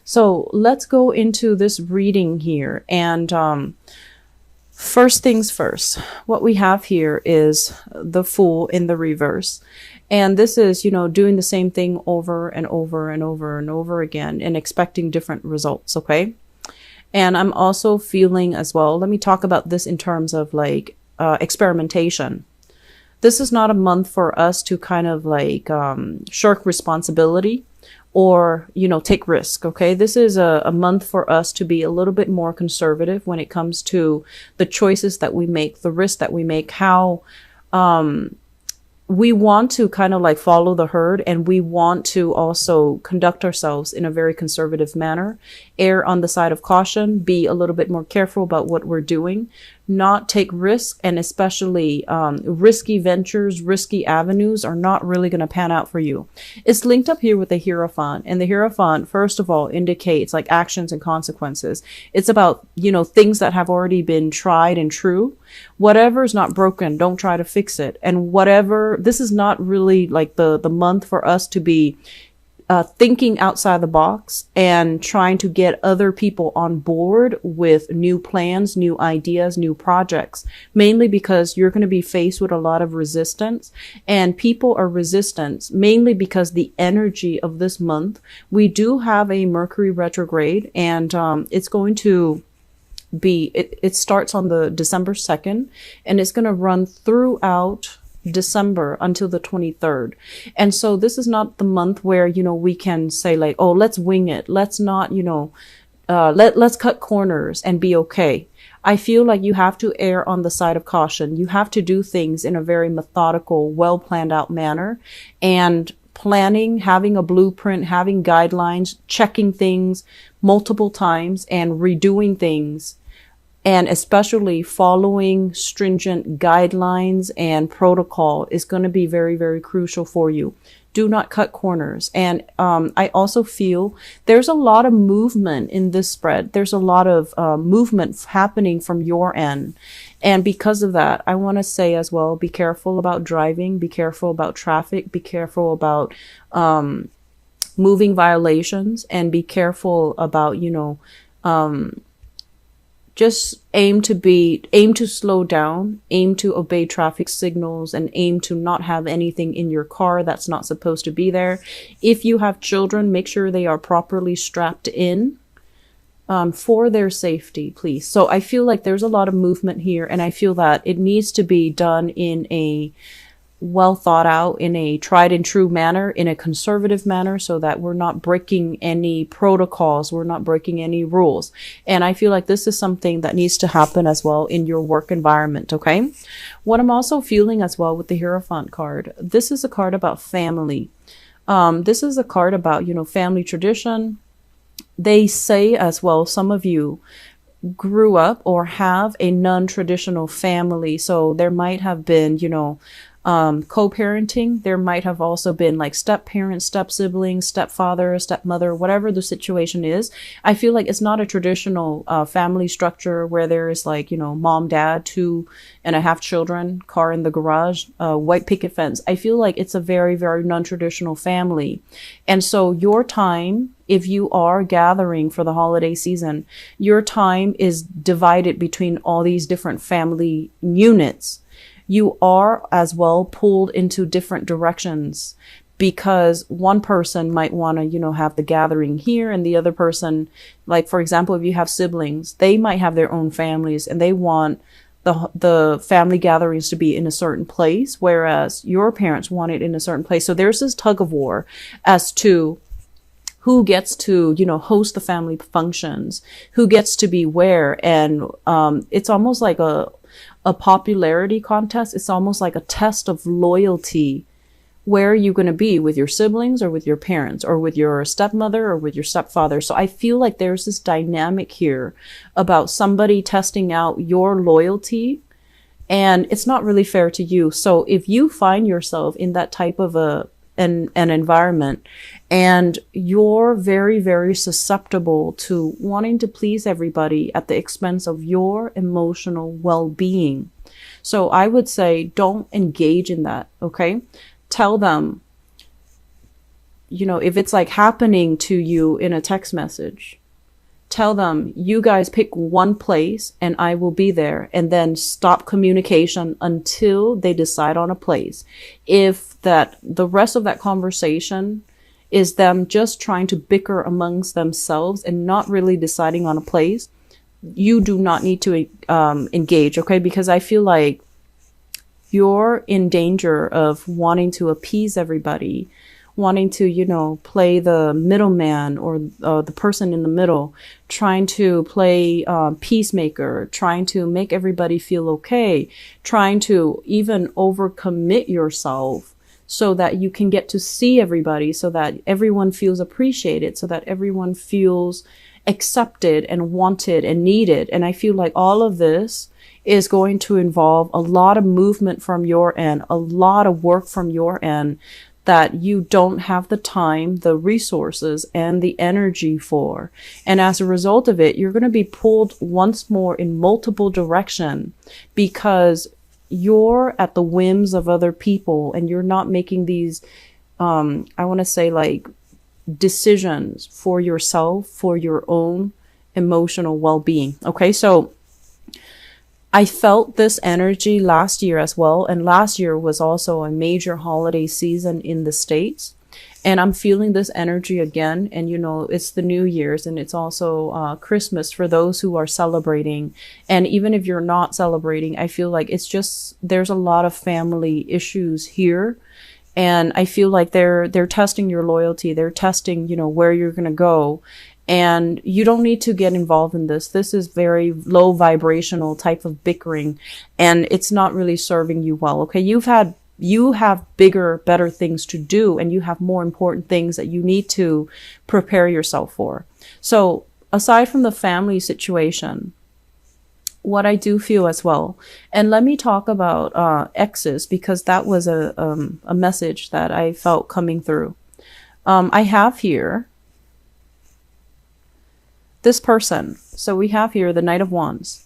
So let's go into this reading here. And first things first, what we have here is the Fool in the reverse. And this is, doing the same thing over and over and over and over again and expecting different results. Okay. And I'm also feeling as well, let me talk about this in terms of like experimentation. This is not a month for us to kind of like shirk responsibility or, take risk. Okay. This is a month for us to be a little bit more conservative when it comes to the choices that we make, the risks that we make, how we want to kind of like follow the herd, and we want to also conduct ourselves in a very conservative manner, err on the side of caution, be a little bit more careful about what we're doing, not take risks, and especially risky ventures, risky avenues are not really going to pan out for you. It's linked up here with the Hierophant, and the Hierophant, first of all, indicates like actions and consequences. It's about, things that have already been tried and true. Whatever is not broken, don't try to fix it. And whatever, this is not really like the month for us to be thinking outside the box and trying to get other people on board with new plans, new ideas, new projects, mainly because you're going to be faced with a lot of resistance, and people are resistant mainly because the energy of this month, we do have a Mercury retrograde, and it's going to be, it starts on the December 2nd, and it's going to run throughout December until the 23rd. And so this is not the month where, we can say like, oh, let's wing it. Let's not, let's cut corners and be okay. I feel like you have to err on the side of caution. You have to do things in a very methodical, well planned out manner, and planning, having a blueprint, having guidelines, checking things multiple times and redoing things, and especially following stringent guidelines and protocol is going to be very, very crucial for you. Do not cut corners. And I also feel there's a lot of movement in this spread. There's a lot of movement happening from your end. And because of that, I want to say as well, be careful about driving, be careful about traffic, be careful about moving violations, and be careful about, just aim to slow down, aim to obey traffic signals, and aim to not have anything in your car that's not supposed to be there. If you have children, make sure they are properly strapped in for their safety, please. So I feel like there's a lot of movement here, and I feel that it needs to be done in a well thought out, in a tried and true manner, in a conservative manner, so that we're not breaking any protocols, we're not breaking any rules. And I feel like this is something that needs to happen as well in your work environment. Okay. What I'm also feeling as well with the Hierophant card, this is a card about family. This is a card about, family tradition. They say as well, some of you grew up or have a non-traditional family. So there might have been, co-parenting. There might have also been like step parents, step siblings, stepfather, stepmother, whatever the situation is. I feel like it's not a traditional family structure where there is like, mom, dad, 2.5 children, car in the garage, white picket fence. I feel like it's a very, very non-traditional family. And so your time, if you are gathering for the holiday season, your time is divided between all these different family units. You are as well pulled into different directions, because one person might want to, have the gathering here, and the other person, like, for example, if you have siblings, they might have their own families and they want the family gatherings to be in a certain place, whereas your parents want it in a certain place. So there's this tug of war as to who gets to, host the family functions, who gets to be where. And it's almost like a popularity contest. It's almost like a test of loyalty. Where are you going to be, with your siblings or with your parents or with your stepmother or with your stepfather? So I feel like there's this dynamic here about somebody testing out your loyalty, and it's not really fair to you. So if you find yourself in that type of an environment, and you're very, very susceptible to wanting to please everybody at the expense of your emotional well-being. So I would say don't engage in that. Okay. Tell them, if it's like happening to you in a text message, tell them, you guys pick one place and I will be there, and then stop communication until they decide on a place. If the rest of that conversation is them just trying to bicker amongst themselves and not really deciding on a place, you do not need to engage, okay? Because I feel like you're in danger of wanting to appease everybody, wanting to, play the middleman or the person in the middle, trying to play peacemaker, trying to make everybody feel okay, trying to even overcommit yourself so that you can get to see everybody, so that everyone feels appreciated, so that everyone feels accepted and wanted and needed. And I feel like all of this is going to involve a lot of movement from your end, a lot of work from your end that you don't have the time, the resources, and the energy for. And as a result of it, you're going to be pulled once more in multiple directions because you're at the whims of other people and you're not making these, I want to say, like, decisions for yourself, for your own emotional well-being. Okay, so I felt this energy last year as well. And last year was also a major holiday season in the States. And I'm feeling this energy again. And, it's the New Year's and it's also Christmas for those who are celebrating. And even if you're not celebrating, I feel like there's a lot of family issues here. And I feel like they're testing your loyalty. They're testing, where you're going to go. And you don't need to get involved in this. This is very low vibrational type of bickering, and it's not really serving you well. Okay. You have bigger, better things to do, and you have more important things that you need to prepare yourself for. So aside from the family situation, what I do feel as well, and let me talk about exes, because that was a message that I felt coming through. I have here this person. So we have here the Knight of Wands.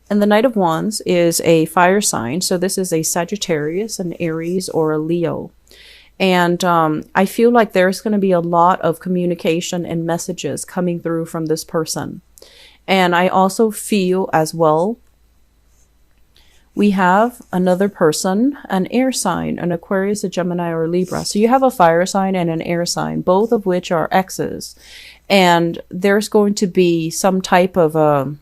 And the Knight of Wands is a fire sign. So this is a Sagittarius, an Aries, or a Leo. And I feel like there's going to be a lot of communication and messages coming through from this person. And I also feel as well, we have another person, an air sign, an Aquarius, a Gemini, or a Libra. So you have a fire sign and an air sign, both of which are exes. And there's going to be some type of a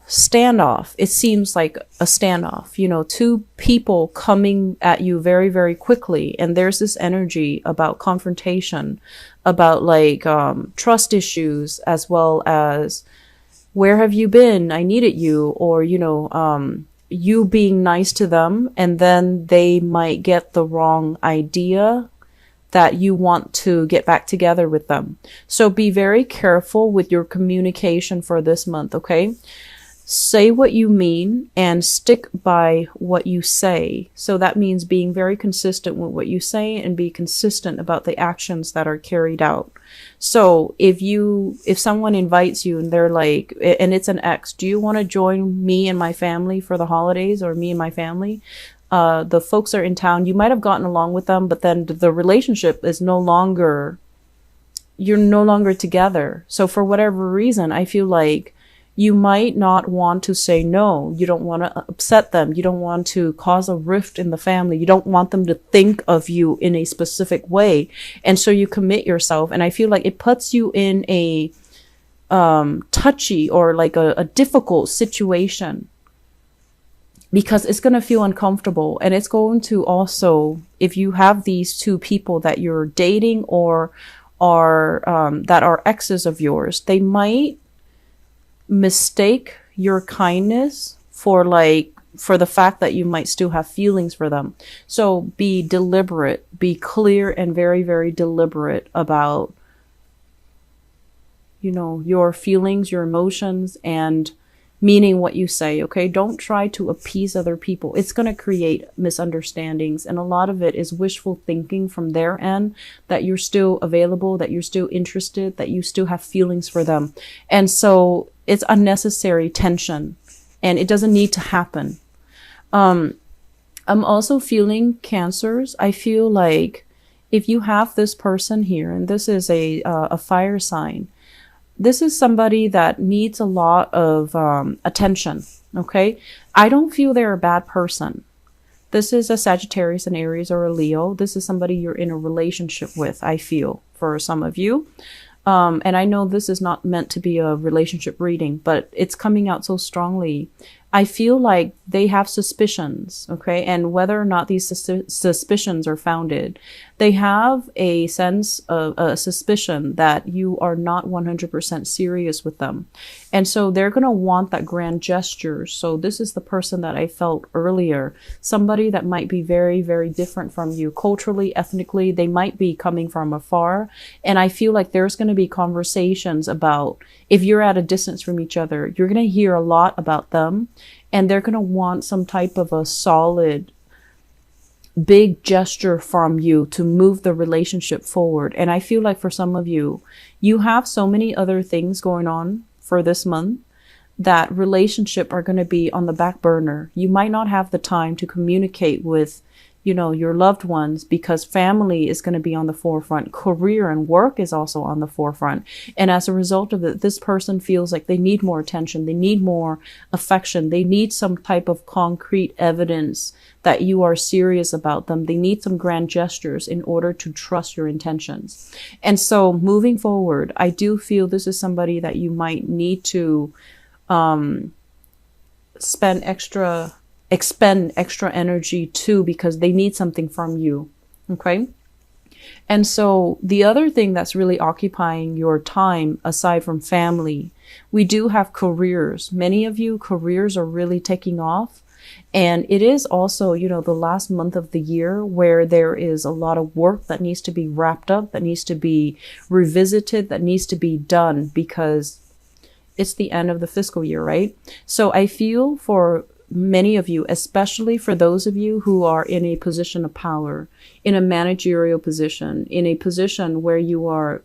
standoff. It seems like a standoff, two people coming at you very, very quickly. And there's this energy about confrontation, about like trust issues, as well as where have you been? I needed you. Or, you being nice to them, and then they might get the wrong idea that you want to get back together with them. So be very careful with your communication for this month, okay? Say what you mean and stick by what you say. So that means being very consistent with what you say and be consistent about the actions that are carried out. So if someone invites you and they're like, and it's an ex, do you want to join me and my family for the holidays, or me and my family? The folks are in town. You might have gotten along with them, but then the relationship is you're no longer together. So for whatever reason, I feel like you might not want to say no. You don't want to upset them. You don't want to cause a rift in the family. You don't want them to think of you in a specific way. And so you commit yourself. And I feel like it puts you in a touchy or like a difficult situation, because it's going to feel uncomfortable. And it's going to also, if you have these two people that you're dating or that are exes of yours, they might mistake your kindness for the fact that you might still have feelings for them. So be deliberate, be clear and very, very deliberate about, your feelings, your emotions, and meaning what you say, okay? Don't try to appease other people. It's going to create misunderstandings. And a lot of it is wishful thinking from their end, that you're still available, that you're still interested, that you still have feelings for them. And so it's unnecessary tension, and it doesn't need to happen. I'm also feeling Cancers. I feel like if you have this person here, and this is a fire sign, this is somebody that needs a lot of attention. Okay. I don't feel they're a bad person. This is a Sagittarius, an Aries, or a Leo. This is somebody you're in a relationship with, I feel, for some of you. And I know this is not meant to be a relationship reading, but it's coming out so strongly. I feel like they have suspicions, okay? And whether or not these suspicions are founded, they have a sense of a suspicion that you are not 100% serious with them. And so they're going to want that grand gesture. So this is the person that I felt earlier, somebody that might be very, very different from you culturally, ethnically. They might be coming from afar. And I feel like there's going to be conversations about, if you're at a distance from each other, you're going to hear a lot about them. And they're going to want some type of a solid, big gesture from you to move the relationship forward. And I feel like for some of you, you have so many other things going on for this month that relationship are going to be on the back burner. You might not have the time to communicate with, your loved ones, because family is going to be on the forefront. Career and work is also on the forefront. And as a result of it, this person feels like they need more attention. They need more affection. They need some type of concrete evidence that you are serious about them. They need some grand gestures in order to trust your intentions. And so moving forward, I do feel this is somebody that you might need to expend extra energy to, because they need something from you. Okay. And so the other thing that's really occupying your time, aside from family, we do have careers. Many of you, careers are really taking off. And it is also, the last month of the year where there is a lot of work that needs to be wrapped up, that needs to be revisited, that needs to be done, because it's the end of the fiscal year, right? So I feel for many of you, especially for those of you who are in a position of power, in a managerial position, in a position where you are,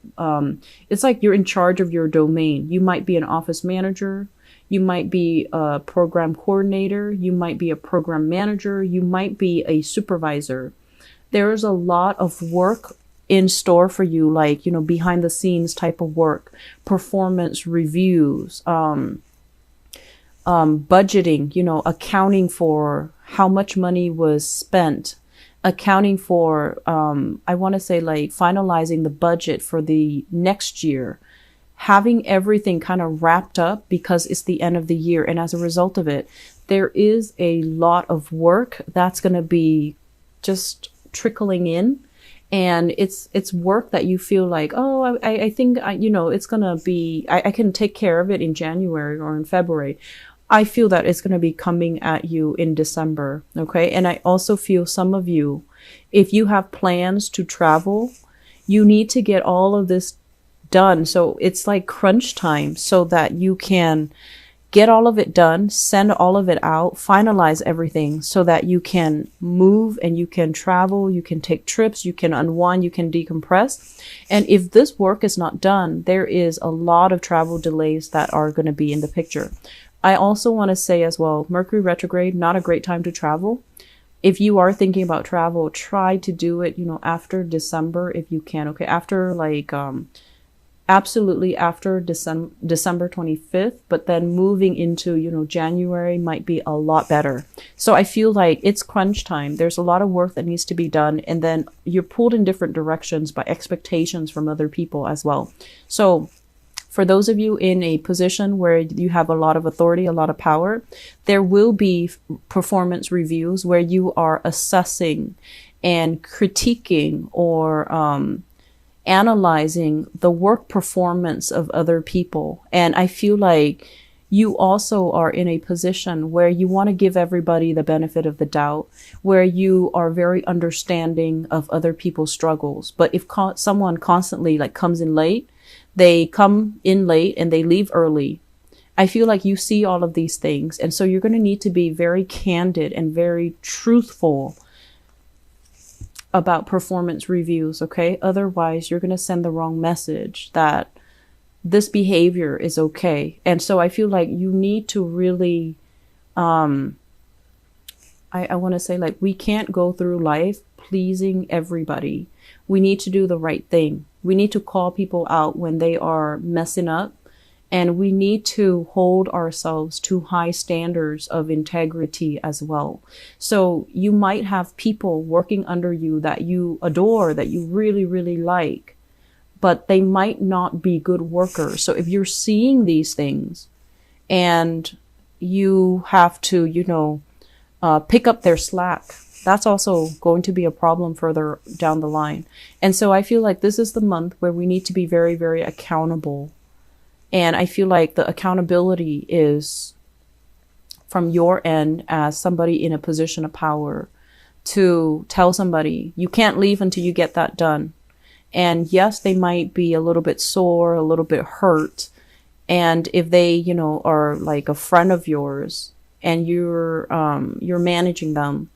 it's like you're in charge of your domain. You might be an office manager. You might be a program coordinator. You might be a program manager. You might be a supervisor. There's a lot of work in store for you, like, behind the scenes type of work, performance reviews, budgeting, accounting for how much money was spent, accounting for, I want to say, like, finalizing the budget for the next year, having everything kind of wrapped up because it's the end of the year. And as a result of it, there is a lot of work that's going to be just trickling in. And it's work that you feel like, oh, I think, it's going to be, I can take care of it in January or in February. I feel that it's going to be coming at you in December. Okay. And I also feel some of you, if you have plans to travel, you need to get all of this done. So it's like crunch time so that you can get all of it done, send all of it out, finalize everything so that you can move and you can travel, you can take trips, you can unwind, you can decompress. And if this work is not done, there is a lot of travel delays that are going to be in the picture. I also want to say as well, Mercury retrograde, not a great time to travel. If you are thinking about travel, try to do it, after December if you can. Okay. After absolutely after December 25th, but then moving into, January might be a lot better. So I feel like it's crunch time. There's a lot of work that needs to be done. And then you're pulled in different directions by expectations from other people as well. So for those of you in a position where you have a lot of authority, a lot of power, there will be performance reviews where you are assessing and critiquing or analyzing the work performance of other people. And I feel like you also are in a position where you want to give everybody the benefit of the doubt, where you are very understanding of other people's struggles. But if someone constantly comes in late, they come in late and they leave early, I feel like you see all of these things. And so you're going to need to be very candid and very truthful about performance reviews. Okay. Otherwise you're going to send the wrong message that this behavior is okay. And so I feel like you need to really, I want to say, we can't go through life pleasing everybody. We need to do the right thing. We need to call people out when they are messing up. And we need to hold ourselves to high standards of integrity as well. So you might have people working under you that you adore, that you really, really like, but they might not be good workers. So if you're seeing these things and you have to, pick up their slack, that's also going to be a problem further down the line. And so I feel like this is the month where we need to be very, very accountable. And I feel like the accountability is from your end as somebody in a position of power to tell somebody, you can't leave until you get that done. And yes, they might be a little bit sore, a little bit hurt. And if they, are like a friend of yours and you're managing them,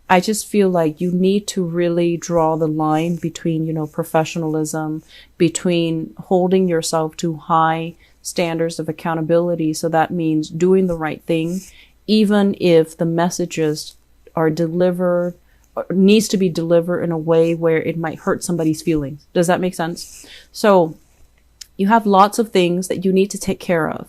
I just feel like you need to really draw the line between, professionalism, between holding yourself to high standards of accountability. So that means doing the right thing, even if the messages are delivered, or needs to be delivered in a way where it might hurt somebody's feelings. Does that make sense? So you have lots of things that you need to take care of.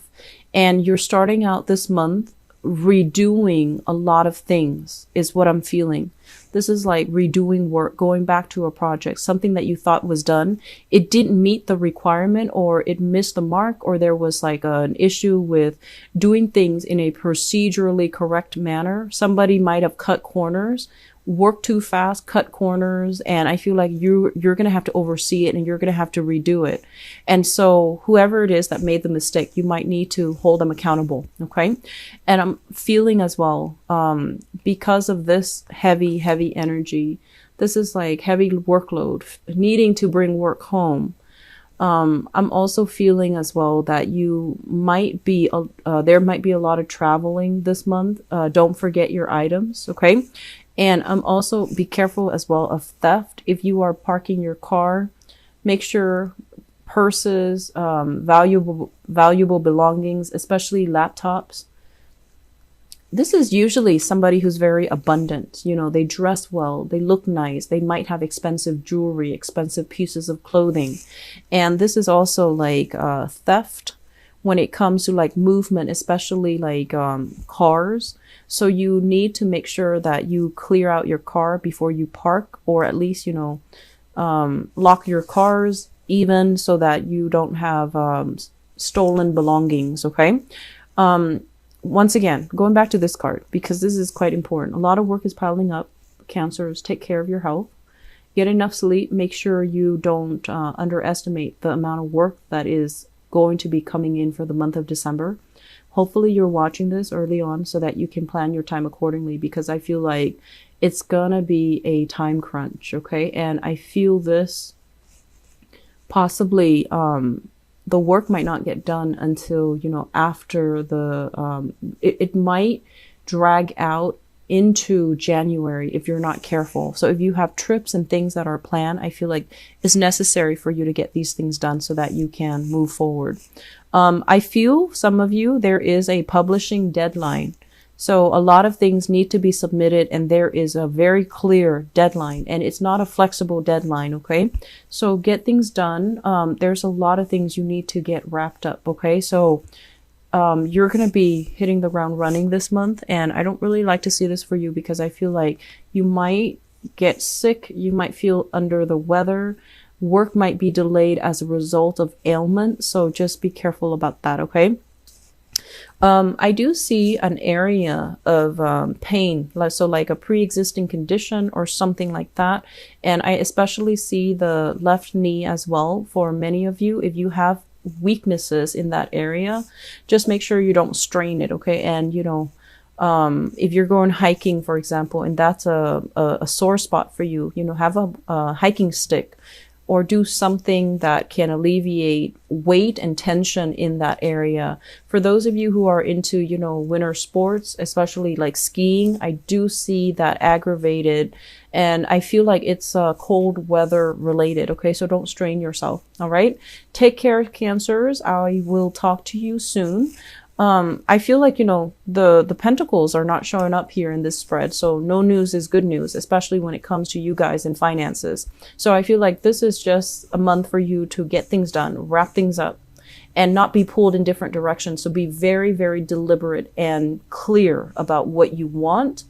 And you're starting out this month redoing a lot of things is what I'm feeling. This is like redoing work, going back to a project, something that you thought was done. It didn't meet the requirement, or it missed the mark, or there was like an issue with doing things in a procedurally correct manner. Somebody might have cut corners, worked too fast, cut corners, and I feel like you're going to have to oversee it and you're going to have to redo it. And so whoever it is that made the mistake, you might need to hold them accountable. Okay. And I'm feeling as well, because of this heavy energy, this is like heavy workload, needing to bring work home. I'm also feeling as well that you might be, there might be a lot of traveling this month. Don't forget your items. Okay. And also be careful as well of theft. If you are parking your car, make sure purses, valuable belongings, especially laptops. This is usually somebody who's very abundant. They dress well, they look nice, they might have expensive jewelry, expensive pieces of clothing. And this is also like theft when it comes to like movement, especially like cars. So you need to make sure that you clear out your car before you park, or at least, lock your cars even so that you don't have stolen belongings. Okay. Once again, going back to this card, because this is quite important. A lot of work is piling up. Cancers, take care of your health. Get enough sleep. Make sure you don't underestimate the amount of work that is going to be coming in for the month of December. Hopefully you're watching this early on so that you can plan your time accordingly, because I feel like it's gonna be a time crunch. Okay. And I feel this possibly, the work might not get done until, after the, it might drag out into January if you're not careful. So if you have trips and things that are planned, I feel like it's necessary for you to get these things done so that you can move forward. I feel some of you, there is a publishing deadline. So a lot of things need to be submitted, and there is a very clear deadline, and it's not a flexible deadline. Okay. So get things done. There's a lot of things you need to get wrapped up. Okay. So you're going to be hitting the ground running this month. And I don't really like to see this for you, because I feel like you might get sick. You might feel under the weather. Work might be delayed as a result of ailment. So just be careful about that. Okay. I do see an area of pain, so like a pre-existing condition or something like that. And I especially see the left knee as well for many of you. If you have weaknesses in that area, just make sure you don't strain it. Okay. And if you're going hiking, for example, and that's a sore spot for you, have a hiking stick, or do something that can alleviate weight and tension in that area. For those of you who are into, winter sports, especially like skiing, I do see that aggravated, and I feel like it's cold weather related. Okay, so don't strain yourself. All right, take care, Cancers. I will talk to you soon. I feel like, the pentacles are not showing up here in this spread. So no news is good news, especially when it comes to you guys in finances. So I feel like this is just a month for you to get things done, wrap things up, and not be pulled in different directions. So be very, very deliberate and clear about what you want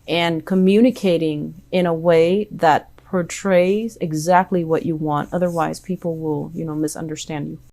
and communicating in a way that portrays exactly what you want. Otherwise, people will, misunderstand you.